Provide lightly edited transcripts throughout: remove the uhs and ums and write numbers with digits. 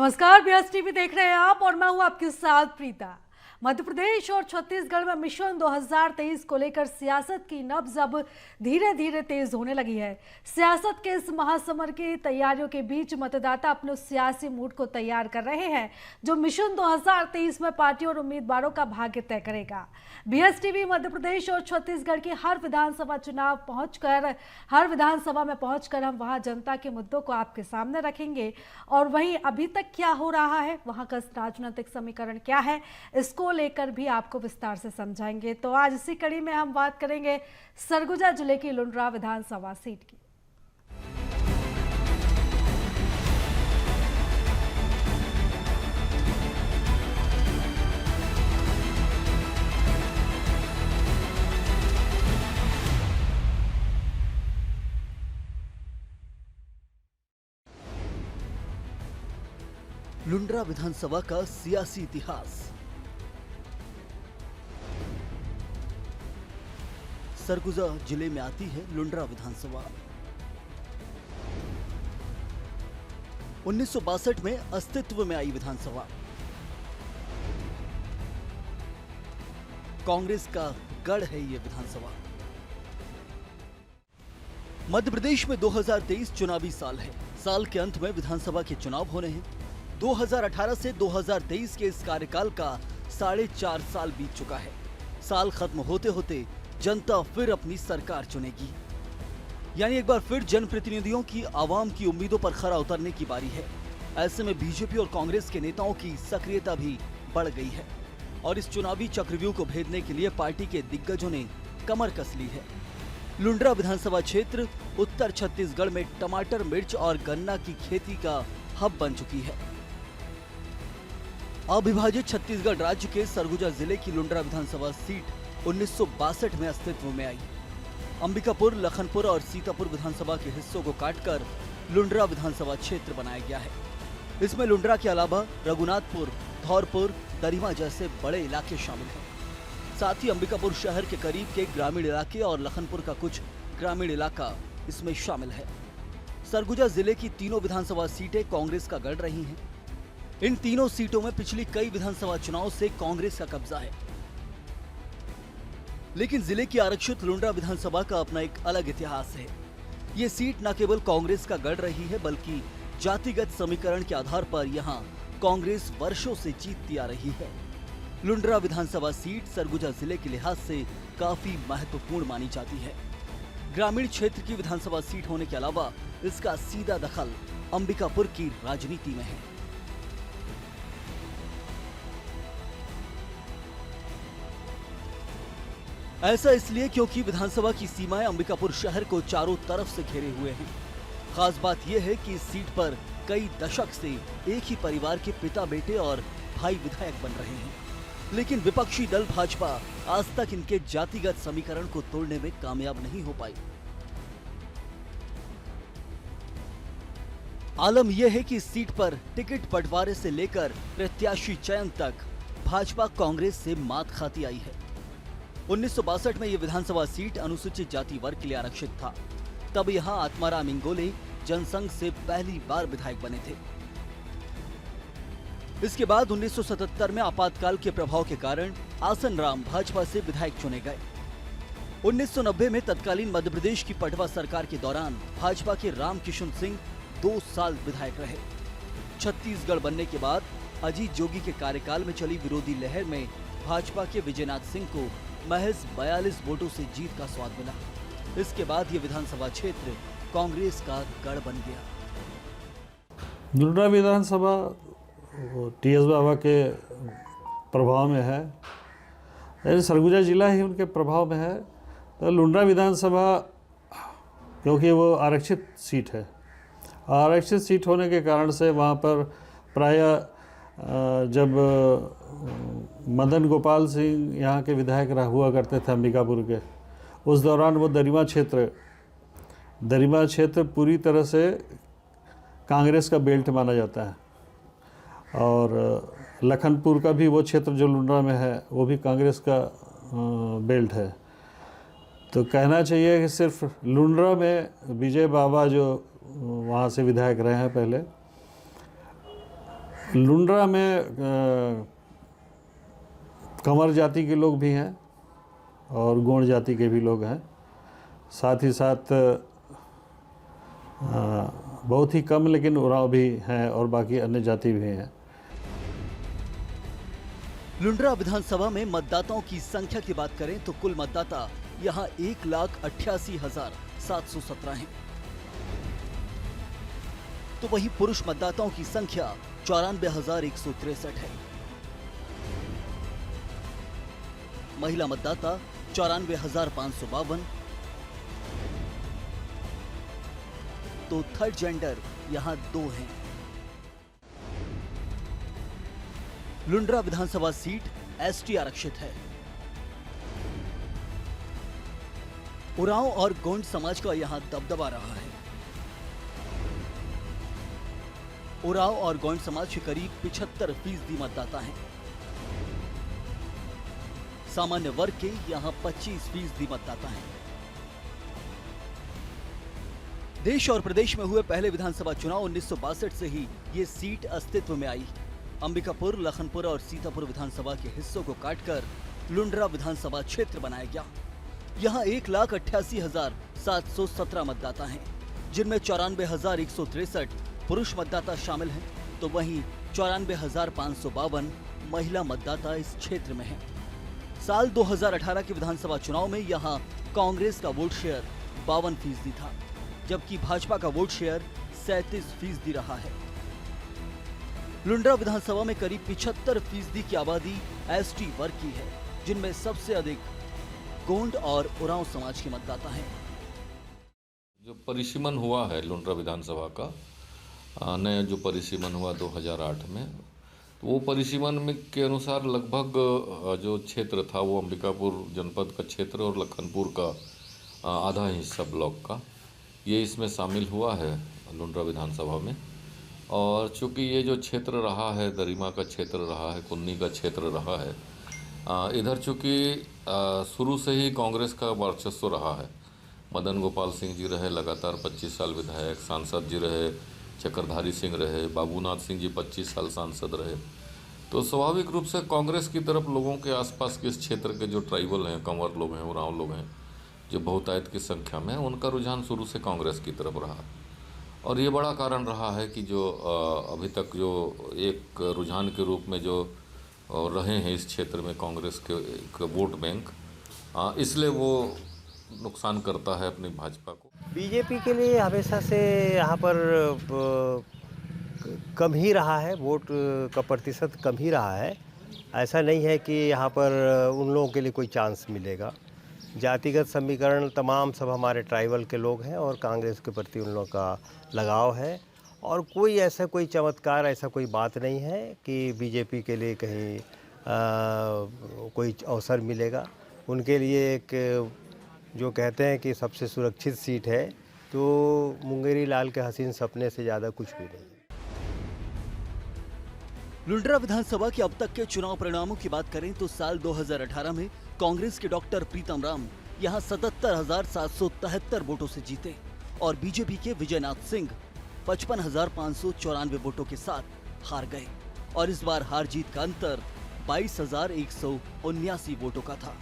नमस्कार, BS TV देख रहे हैं आप और मैं हूं आपके साथ प्रीता। मध्य प्रदेश और छत्तीसगढ़ में मिशन 2023 को लेकर सियासत की नब्ज अब धीरे धीरे तेज होने लगी है। सियासत के इस महासमर की तैयारियों के बीच मतदाता अपने सियासी मूड को तैयार कर रहे हैं, जो मिशन 2023 में पार्टी और उम्मीदवारों का भाग्य तय करेगा। BS टीवी मध्य प्रदेश और छत्तीसगढ़ की हर विधानसभा में पहुंचकर हम वहां जनता के मुद्दों को आपके सामने रखेंगे और वहीं अभी तक क्या हो रहा है, वहां का राजनीतिक समीकरण क्या है, इसको लेकर भी आपको विस्तार से समझाएंगे। तो आज इसी कड़ी में हम बात करेंगे सरगुजा जिले की लुंड्रा विधानसभा सीट की। लुंड्रा विधानसभा का सियासी इतिहास। सरगुजा जिले में आती है लुंड्रा विधानसभा। 1962 में अस्तित्व में आई विधानसभा कांग्रेस का गढ़ है ये विधानसभा। मध्य प्रदेश में 2023 चुनावी साल है। साल के अंत में विधानसभा के चुनाव होने हैं। 2018 से 2023 के इस कार्यकाल का 4.5 साल बीत चुका है। साल खत्म होते होते जनता फिर अपनी सरकार चुनेगी, यानी एक बार फिर जनप्रतिनिधियों की आवाम की उम्मीदों पर खरा उतरने की बारी है। ऐसे में बीजेपी और कांग्रेस के नेताओं की सक्रियता भी बढ़ गई है और इस चुनावी चक्रव्यूह को भेदने के लिए पार्टी के दिग्गजों ने कमर कस ली है। लुंड्रा विधानसभा क्षेत्र उत्तर छत्तीसगढ़ में टमाटर, मिर्च और गन्ना की खेती का हब बन चुकी है। अविभाजित छत्तीसगढ़ राज्य के सरगुजा जिले की लुंड्रा विधानसभा सीट 1962 में अस्तित्व में आई। अंबिकापुर, लखनपुर और सीतापुर विधानसभा के हिस्सों को काटकर लुंड्रा विधानसभा क्षेत्र बनाया गया है। इसमें लुंड्रा के अलावा रघुनाथपुर, धौरपुर, दरिमा जैसे बड़े इलाके शामिल हैं। साथ ही अंबिकापुर शहर के करीब के ग्रामीण इलाके और लखनपुर का कुछ ग्रामीण इलाका इसमें शामिल है। सरगुजा जिले की तीनों विधानसभा सीटें कांग्रेस का गढ़ रही हैं। इन तीनों सीटों में पिछली कई विधानसभा चुनाव से कांग्रेस का कब्जा है, लेकिन जिले की आरक्षित लुंड्रा विधानसभा का अपना एक अलग इतिहास है। ये सीट न केवल कांग्रेस का गढ़ रही है, बल्कि जातिगत समीकरण के आधार पर यहाँ कांग्रेस वर्षों से जीतती आ रही है। लुंड्रा विधानसभा सीट सरगुजा जिले के लिहाज से काफी महत्वपूर्ण मानी जाती है। ग्रामीण क्षेत्र की विधानसभा सीट होने के अलावा इसका सीधा दखल अंबिकापुर की राजनीति में है। ऐसा इसलिए क्योंकि विधानसभा की सीमाएं अंबिकापुर शहर को चारों तरफ से घेरे हुए हैं। खास बात यह है कि इस सीट पर कई दशक से एक ही परिवार के पिता, बेटे और भाई विधायक बन रहे हैं, लेकिन विपक्षी दल भाजपा आज तक इनके जातिगत समीकरण को तोड़ने में कामयाब नहीं हो पाई। आलम यह है कि इस सीट पर टिकट बंटवारे से लेकर प्रत्याशी चयन तक भाजपा कांग्रेस से मात खाती आई है। 1962 में यह विधानसभा सीट अनुसूचित जाति वर्ग के लिए आरक्षित था। तब यहां आत्माराम इंगोले जनसंघ से पहली बार विधायक बने थे। इसके बाद 1977 में आपातकाल के प्रभाव के कारण आसन राम भाजपा से विधायक चुने गए। 1990 में तत्कालीन मध्य प्रदेश की पटवा सरकार के दौरान भाजपा के राम किशन सिंह 2 साल विधायक रहे। छत्तीसगढ़ बनने के बाद अजीत जोगी के कार्यकाल में चली विरोधी लहर में भाजपा के विजयनाथ सिंह को महज 42 वोटों से जीत का स्वाद मिला। इसके बाद ये विधानसभा क्षेत्र कांग्रेस का गढ़ बन गया। लुंड्रा विधानसभा TS बाबा के प्रभाव में है, यानी सरगुजा जिला ही उनके प्रभाव में है। तो लुंड्रा विधानसभा क्योंकि वो आरक्षित सीट है, आरक्षित सीट होने के कारण से वहाँ पर प्रायः जब मदन गोपाल सिंह यहाँ के विधायक हुआ करते थे अंबिकापुर के, उस दौरान वो दरिमा क्षेत्र पूरी तरह से कांग्रेस का बेल्ट माना जाता है और लखनपुर का भी वो क्षेत्र जो लुंड्रा में है वो भी कांग्रेस का बेल्ट है। तो कहना चाहिए कि सिर्फ लुंड्रा में विजय बाबा जो वहाँ से विधायक रहे हैं पहले, लुंड्रा में कंवर जाति के लोग भी हैं और गोंड जाति के भी लोग हैं, साथ ही साथ बहुत ही कम लेकिन उरांव भी हैं और बाकी अन्य जाति भी हैं। लुंड्रा विधानसभा में मतदाताओं की संख्या की बात करें तो कुल मतदाता यहाँ 1,88,717 हैं। तो वहीं पुरुष मतदाताओं की संख्या 94,163 है। महिला मतदाता 94,552, तो थर्ड जेंडर यहां 2 हैं। लुंड्रा विधानसभा सीट एसटी आरक्षित है। उरांव और गोंड समाज का यहां दबदबा रहा है। उरांव और गोंड समाज के करीब 75% मतदाता हैं। सामान्य वर्ग के यहां 25% मतदाता हैं। देश और प्रदेश में हुए पहले विधानसभा चुनाव 1962 से ही ये सीट अस्तित्व में आई। अंबिकापुर, लखनपुर और सीतापुर विधानसभा के हिस्सों को काटकर लुंड्रा विधानसभा क्षेत्र बनाया गया। यहाँ 1,88,717 मतदाता हैं, जिनमें 94,163 पुरुष मतदाता शामिल हैं, तो वहीं 94,552 महिला मतदाता इस क्षेत्र में हैं। साल 2018 के विधानसभा चुनाव में यहाँ कांग्रेस का वोट शेयर 52% था, जबकि भाजपा का वोट शेयर 37% रहा है। लुंड्रा विधानसभा में करीब 75% की आबादी एसटी वर्ग की है, जिनमें सबसे अधिक गोंड और उरांव समाज के मतदाता हैं। जो परिसीमन हुआ है लुंड्रा विधानसभा का, नया जो परिसीमन हुआ 2008 में, तो वो परिसीमन में के अनुसार लगभग जो क्षेत्र था वो अंबिकापुर जनपद का क्षेत्र और लखनपुर का आधा हिस्सा ब्लॉक का, ये इसमें शामिल हुआ है लुंड्रा विधानसभा में। और चूँकि ये जो क्षेत्र रहा है, दरिमा का क्षेत्र रहा है, कुन्नी का क्षेत्र रहा है, इधर चूँकि शुरू से ही कांग्रेस का वर्चस्व रहा है। मदन गोपाल सिंह जी रहे लगातार 25 साल विधायक, सांसद जी रहे, चक्रधारी सिंह रहे, बाबूनाथ सिंह जी 25 साल सांसद रहे। तो स्वाभाविक रूप से कांग्रेस की तरफ लोगों के आसपास के इस क्षेत्र के जो ट्राइबल हैं, कंवर लोग हैं, उरांव लोग हैं, जो बहुतायत की संख्या में, उनका रुझान शुरू से कांग्रेस की तरफ रहा। और ये बड़ा कारण रहा है कि जो अभी तक जो एक रुझान के रूप में जो रहे हैं इस क्षेत्र में कांग्रेस के वोट बैंक, इसलिए वो नुकसान करता है अपनी भाजपा को। बीजेपी के लिए हमेशा से यहाँ पर कम ही रहा है, वोट का प्रतिशत कम ही रहा है। ऐसा नहीं है कि यहाँ पर उन लोगों के लिए कोई चांस मिलेगा। जातिगत समीकरण तमाम सब हमारे ट्राइबल के लोग हैं और कांग्रेस के प्रति उन लोगों का लगाव है। और कोई ऐसा कोई चमत्कार, ऐसा कोई बात नहीं है कि बीजेपी के लिए कहीं कोई अवसर मिलेगा। उनके लिए एक जो कहते हैं कि सबसे सुरक्षित सीट है, तो मुंगेरी लाल के हसीन सपने से ज़्यादा कुछ भी नहीं। लुंड्रा विधानसभा के अब तक के चुनाव परिणामों की बात करें तो साल 2018 में कांग्रेस के डॉक्टर प्रीतम राम यहां 77,773 वोटों से जीते और बीजेपी के विजयनाथ सिंह 55,594 वोटों के साथ हार गए और इस बार हार जीत का अंतर 22,179 वोटों का था।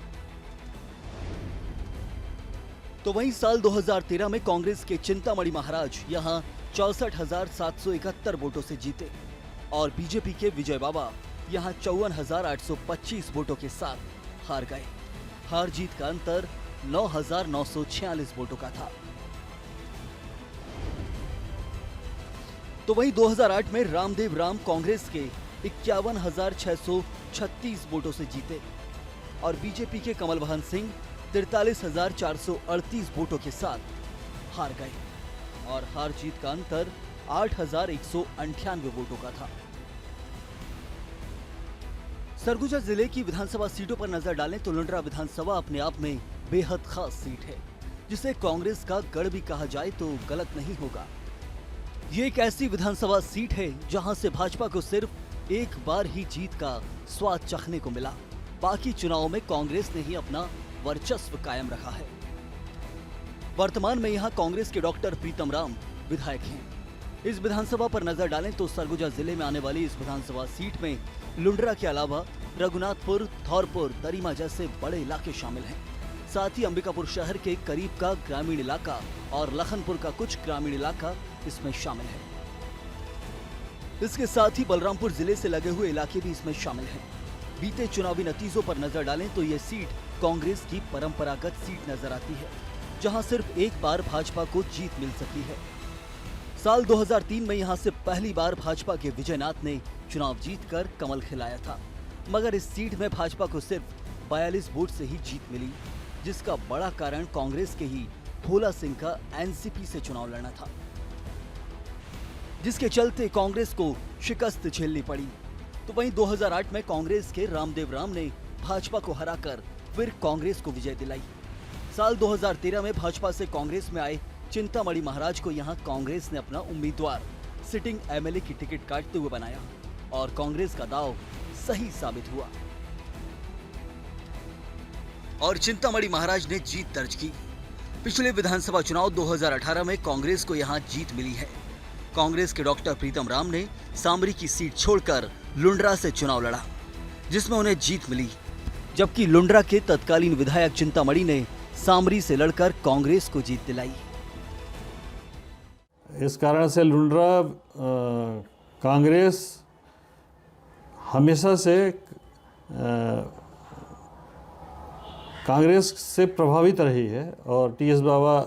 तो वहीं साल 2013 में कांग्रेस के चिंतामणि महाराज यहां 64,771 वोटों से जीते और बीजेपी के विजय बाबा यहां 54,825 वोटों के साथ हार गए। हार जीत का अंतर 9,946 वोटों का था। तो वहीं 2008 में रामदेव राम कांग्रेस के 51,636 वोटों से जीते और बीजेपी के कमल बहन सिंह 43,438 वोटों के साथ हार गए और हार जीत का अंतर 8,198 वोटों का था। सरगुजा जिले की विधानसभा सीटों पर नजर डालें तो लुंड्रा विधानसभा अपने आप में बेहद खास सीट है, जिसे कांग्रेस का गढ़ भी कहा जाए तो गलत नहीं होगा। ये एक ऐसी विधानसभा सीट है जहां से भाजपा को सिर्फ एक बार ही जीत का स्वाद चखने को मिला। बाकी चुनावों में कांग्रेस ने ही अपना वर्चस्व कायम रखा है। वर्तमान में यहां कांग्रेस के डॉक्टर प्रीतम राम विधायक हैं। इस विधानसभा पर नजर डालें तो सरगुजा जिले में आने वाली इस विधानसभा सीट में लुंड्रा के अलावा रघुनाथपुर, धौरपुर, दरीमा जैसे बड़े इलाके शामिल हैं। साथ ही अंबिकापुर शहर के करीब का ग्रामीण इलाका और लखनपुर का कुछ ग्रामीण इलाका इसमें शामिल है। इसके साथ ही बलरामपुर जिले से लगे हुए इलाके भी इसमें शामिल हैं। बीते चुनावी नतीजों पर नजर डालें तो ये सीट कांग्रेस की परंपरागत सीट नजर आती है, जहां सिर्फ एक बार भाजपा को जीत मिल सकी है। साल 2003 में यहां से पहली बार भाजपा के विजयनाथ ने चुनाव जीतकर कमल खिलाया था, मगर इस सीट में भाजपा को सिर्फ 42 वोट से ही जीत मिली, जिसका बड़ा कारण कांग्रेस के ही भोला सिंह का एनसीपी से चुनाव लड़ना था, जिसके चलते कांग्रेस को शिकस्त झेलनी पड़ी। तो वहीं 2008 में कांग्रेस के रामदेव राम ने भाजपा को हराकर फिर कांग्रेस को विजय दिलाई। साल 2013 में भाजपा से कांग्रेस में आए चिंतामणि महाराज को यहां कांग्रेस ने अपना उम्मीदवार सिटिंग एमएलए की टिकट काटते हुए बनाया और कांग्रेस का दांव सही साबित हुआ और चिंतामणि महाराज ने जीत दर्ज की। पिछले विधानसभा चुनाव 2018 में कांग्रेस को यहां जीत मिली है। कांग्रेस के डॉक्टर प्रीतम राम ने सामरी की सीट छोड़कर लुंड्रा से चुनाव लड़ा, जिसमें उन्हें जीत मिली, जबकि लुंड्रा के तत्कालीन विधायक चिंतामणि ने सामरी से लड़कर कांग्रेस को जीत दिलाई। इस कारण से लुंड्रा कांग्रेस हमेशा से कांग्रेस से प्रभावित रही है और टीएस बाबा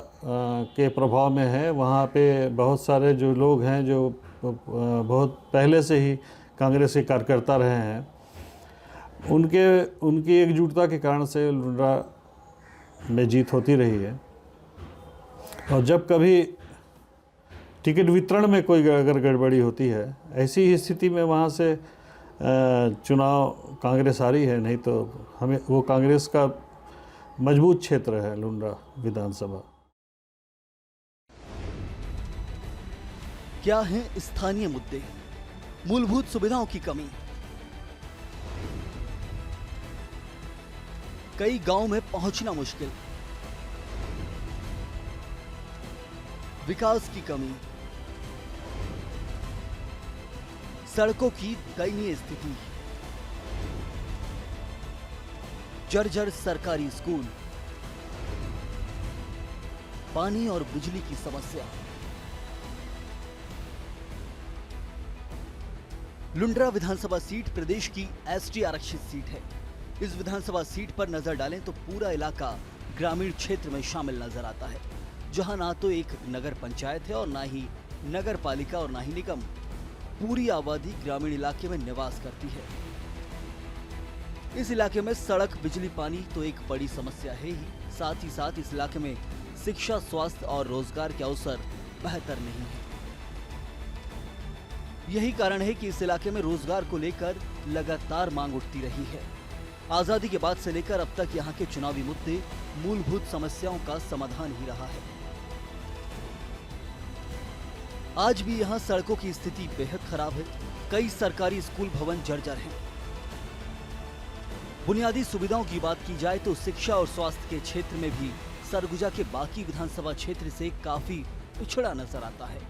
के प्रभाव में है। वहाँ पे बहुत सारे जो लोग हैं जो बहुत पहले से ही कांग्रेस के कार्यकर्ता रहे हैं, उनकी एकजुटता के कारण से लुंड्रा में जीत होती रही है। और जब कभी टिकट वितरण में कोई अगर गड़बड़ी होती है, ऐसी ही स्थिति में वहाँ से चुनाव कांग्रेस आ रही है, नहीं तो हमें वो कांग्रेस का मजबूत क्षेत्र है लुंड्रा विधानसभा। क्या हैं स्थानीय मुद्दे? मूलभूत सुविधाओं की कमी, कई गांव में पहुंचना मुश्किल, विकास की कमी, सड़कों की दयनीय स्थिति, जर्जर सरकारी स्कूल, पानी और बिजली की समस्या। लुंड्रा विधानसभा सीट प्रदेश की एसटी आरक्षित सीट है। इस विधानसभा सीट पर नजर डालें तो पूरा इलाका ग्रामीण क्षेत्र में शामिल नजर आता है, जहां ना तो एक नगर पंचायत है और ना ही नगर पालिका और ना ही निगम। पूरी आबादी ग्रामीण इलाके में निवास करती है। इस इलाके में सड़क, बिजली, पानी तो एक बड़ी समस्या है ही, साथ ही साथ इस इलाके में शिक्षा, स्वास्थ्य और रोजगार के अवसर बेहतर नहीं है। यही कारण है कि इस इलाके में रोजगार को लेकर लगातार मांग उठती रही है। आजादी के बाद से लेकर अब तक यहाँ के चुनावी मुद्दे मूलभूत समस्याओं का समाधान ही रहा है। आज भी यहाँ सड़कों की स्थिति बेहद खराब है। कई सरकारी स्कूल भवन जर्जर हैं। बुनियादी सुविधाओं की बात की जाए तो शिक्षा और स्वास्थ्य के क्षेत्र में भी सरगुजा के बाकी विधानसभा क्षेत्र से काफी पिछड़ा नजर आता है।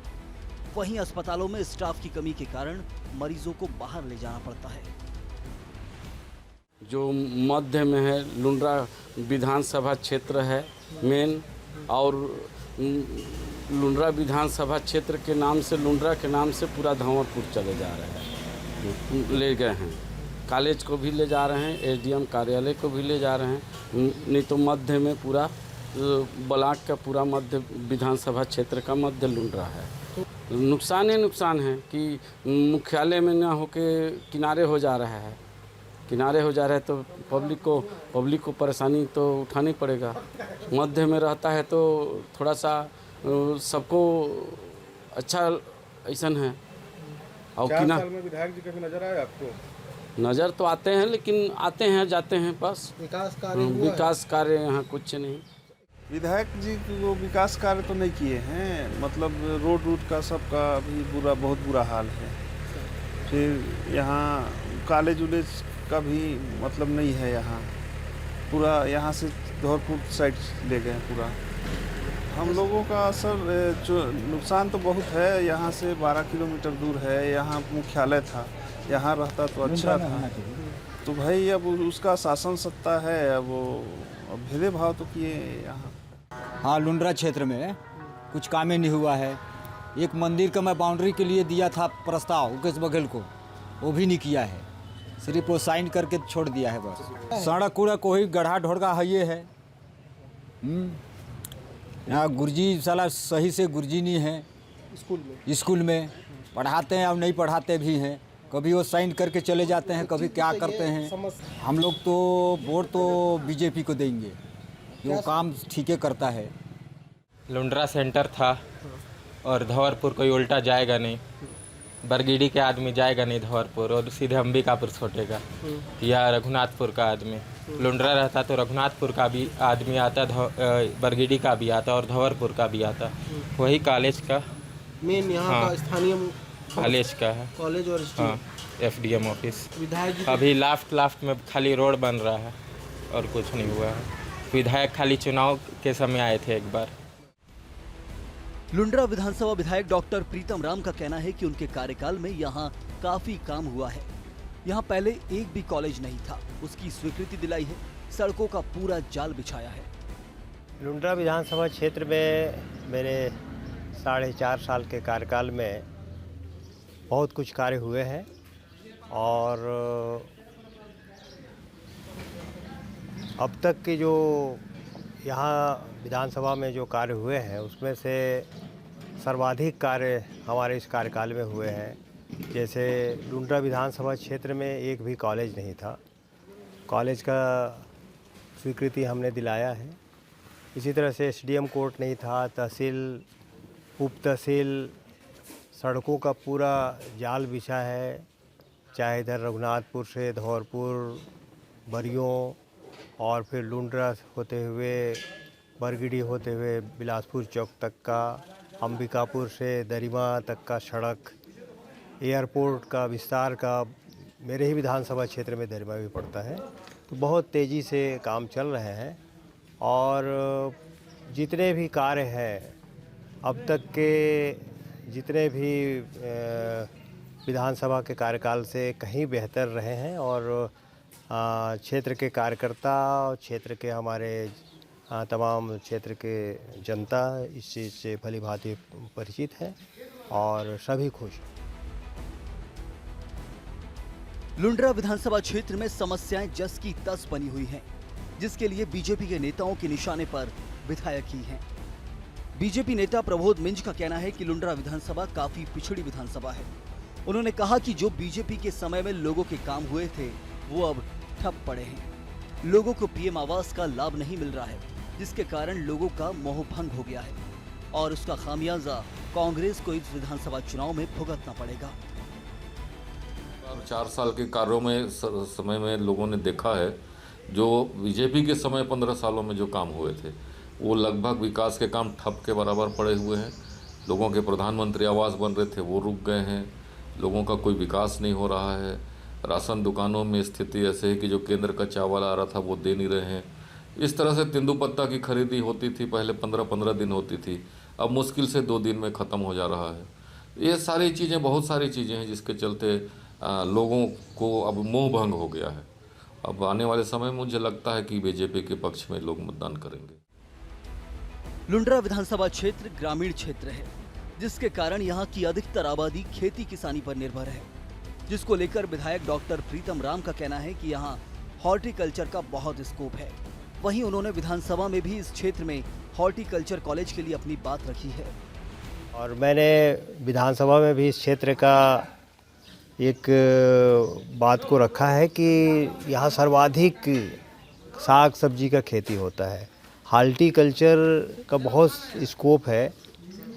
वहीं अस्पतालों में स्टाफ की कमी के कारण मरीजों को बाहर ले जाना पड़ता है। जो मध्य में है लुंड्रा विधानसभा क्षेत्र है मेन, और लुंड्रा विधानसभा क्षेत्र के नाम से, लुंड्रा के नाम से पूरा धौंवरपुर चले जा रहे हैं, ले गए हैं। कॉलेज को भी ले जा रहे हैं, एसडीएम कार्यालय को भी ले जा रहे हैं। नहीं तो मध्य में पूरा ब्लॉक का पूरा मध्य विधानसभा क्षेत्र का मध्य लुंड्रा है। नुकसान ही नुकसान है कि मुख्यालय में ना होके किनारे हो जा रहा है। किनारे हो जा रहा है तो पब्लिक को परेशानी तो उठानी पड़ेगा। मध्य में रहता है तो थोड़ा सा सबको अच्छा ऐसा है। और 4 साल में विधायक जी कभी नजर आए आपको? नज़र तो आते हैं, लेकिन आते हैं जाते हैं, बस विकास कार्य यहाँ कुछ नहीं। विधायक जी वो विकास कार्य तो नहीं किए हैं, मतलब रोड का सबका भी बहुत बुरा हाल है। फिर यहाँ कॉलेज उलेज का भी मतलब नहीं है। यहाँ पूरा यहाँ से धौरपुर साइड ले गए पूरा। हम लोगों का असर जो नुकसान तो बहुत है। यहाँ से 12 किलोमीटर दूर है, यहाँ मुख्यालय था, यहाँ रहता तो अच्छा था। तो भाई अब उसका शासन सत्ता है, अब वो भेदभाव तो किए यहाँ। हाँ, लुंड्रा क्षेत्र में कुछ काम ही नहीं हुआ है। एक मंदिर का मैं बाउंड्री के लिए दिया था प्रस्ताव उकेश बघेल को, वो भी नहीं किया है, सिर्फ वो साइन करके छोड़ दिया है बस। सड़क कूड़ा कोई गड्ढा ढोड़का है ये है। यहाँ गुरुजी साला सही से गुरुजी नहीं है स्कूल में पढ़ाते हैं और नहीं पढ़ाते भी हैं। कभी वो साइन करके चले जाते हैं, कभी क्या करते हैं। हम लोग तो वोट तो बीजेपी को देंगे, वो काम ठीक है करता है। लुंड्रा सेंटर था और धौरपुर कोई उल्टा जाएगा नहीं, बरगीडी के आदमी जाएगा नहीं धौरपुर और सीधे अंबिकापुर छोटेगा, या रघुनाथपुर का आदमी। लुंड्रा रहता तो रघुनाथपुर का भी आदमी आता, बरगीडी का भी आता और धौरपुर का भी आता। वही कॉलेज का मेन यहाँ का स्थानीय कॉलेज का है, कॉलेज और हाँ, एफडीएम ऑफिस। विधायक जी अभी लास्ट में खाली रोड बन रहा है और कुछ नहीं हुआ है। विधायक खाली चुनाव के समय आए थे एक बार। लुंड्रा विधानसभा विधायक डॉक्टर प्रीतम राम का कहना है कि उनके कार्यकाल में यहाँ काफी काम हुआ है। यहाँ पहले एक भी कॉलेज नहीं था, उसकी स्वीकृति दिलाई है, सड़कों का पूरा जाल बिछाया है। लुंड्रा विधानसभा क्षेत्र में मेरे 4.5 साल के कार्यकाल में बहुत कुछ कार्य हुए हैं और अब तक के जो यहाँ विधानसभा में जो कार्य हुए हैं उसमें से सर्वाधिक कार्य हमारे इस कार्यकाल में हुए हैं। जैसे लुंड्रा विधानसभा क्षेत्र में एक भी कॉलेज नहीं था, कॉलेज का स्वीकृति हमने दिलाया है। इसी तरह से एसडीएम कोर्ट नहीं था, तहसील उप तहसील सड़कों का पूरा जाल बिछा है, चाहे इधर रघुनाथपुर से धौरपुर, बरियों और फिर लुंड्रा होते हुए बरगीडी होते हुए बिलासपुर चौक तक का, अंबिकापुर से दरिमा तक का सड़क, एयरपोर्ट का विस्तार का, मेरे ही विधानसभा क्षेत्र में दरिमा भी पड़ता है। तो बहुत तेज़ी से काम चल रहे हैं और जितने भी कार्य हैं अब तक के जितने भी विधानसभा के कार्यकाल से कहीं बेहतर रहे हैं और क्षेत्र के कार्यकर्ता और क्षेत्र के हमारे तमाम क्षेत्र के जनता इस चीज़ से भली भांति परिचित है और सभी खुश हैं। लुंड्रा विधानसभा क्षेत्र में समस्याएं जस की तस बनी हुई हैं, जिसके लिए बीजेपी के नेताओं के निशाने पर विधायक ही हैं। बीजेपी नेता प्रबोध मिंज का कहना है कि लुंड्रा विधानसभा काफी पिछड़ी विधानसभा है। उन्होंने कहा कि जो बीजेपी के समय में लोगों के काम हुए थे वो अब ठप पड़े हैं। लोगों को पीएम आवास का लाभ नहीं मिल रहा है, जिसके कारण लोगों का मोह भंग हो गया है और उसका खामियाजा कांग्रेस को इस विधानसभा चुनाव में भुगतना पड़ेगा। 4 साल के कार्यों में समय में लोगों ने देखा है, जो बीजेपी के समय 15 सालों में जो काम हुए थे वो लगभग विकास के काम ठप के बराबर पड़े हुए हैं। लोगों के प्रधानमंत्री आवास बन रहे थे वो रुक गए हैं, लोगों का कोई विकास नहीं हो रहा है। राशन दुकानों में स्थिति ऐसे है कि जो केंद्र का चावल आ रहा था वो दे नहीं रहे हैं। इस तरह से तेंदुपत्ता की खरीदी होती थी, पहले 15-15 दिन होती थी, अब मुश्किल से 2 दिन में ख़त्म हो जा रहा है। ये सारी चीज़ें, बहुत सारी चीज़ें हैं जिसके चलते लोगों को अब मोह भंग हो गया है। अब आने वाले समय में मुझे लगता है कि बीजेपी के पक्ष में लोग मतदान करेंगे। लुंड्रा विधानसभा क्षेत्र ग्रामीण क्षेत्र है, जिसके कारण यहाँ की अधिकतर आबादी खेती किसानी पर निर्भर है, जिसको लेकर विधायक डॉक्टर प्रीतम राम का कहना है कि यहाँ हॉर्टिकल्चर का बहुत स्कोप है। वहीं उन्होंने विधानसभा में भी इस क्षेत्र में हॉर्टिकल्चर कॉलेज के लिए अपनी बात रखी है। और मैंने विधानसभा में भी इस क्षेत्र का एक बात को रखा है कि यहाँ सर्वाधिक साग सब्जी का खेती होता है, हॉर्टिकल्चर का बहुत स्कोप है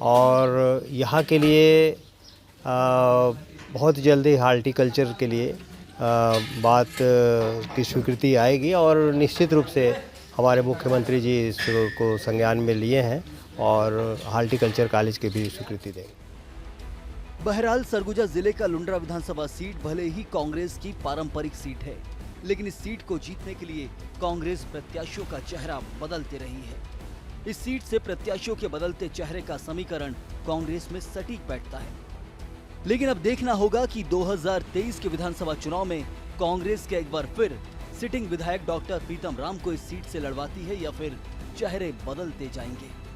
और यहाँ के लिए बहुत जल्दी हॉर्टिकल्चर के लिए बात की स्वीकृति आएगी और निश्चित रूप से हमारे मुख्यमंत्री जी इसको संज्ञान में लिए हैं और हॉर्टिकल्चर कॉलेज की भी स्वीकृति देंगे। बहरहाल सरगुजा जिले का लुंड्रा विधानसभा सीट भले ही कांग्रेस की पारंपरिक सीट है, लेकिन इस सीट को जीतने के लिए कांग्रेस प्रत्याशियों का चेहरा बदलते रही है। इस सीट से प्रत्याशियों के बदलते चेहरे का समीकरण कांग्रेस में सटीक बैठता है। लेकिन अब देखना होगा कि 2023 के विधानसभा चुनाव में कांग्रेस के एक बार फिर सिटिंग विधायक डॉक्टर प्रीतम राम को इस सीट से लड़वाती है या फिर चेहरे बदलते जाएंगे।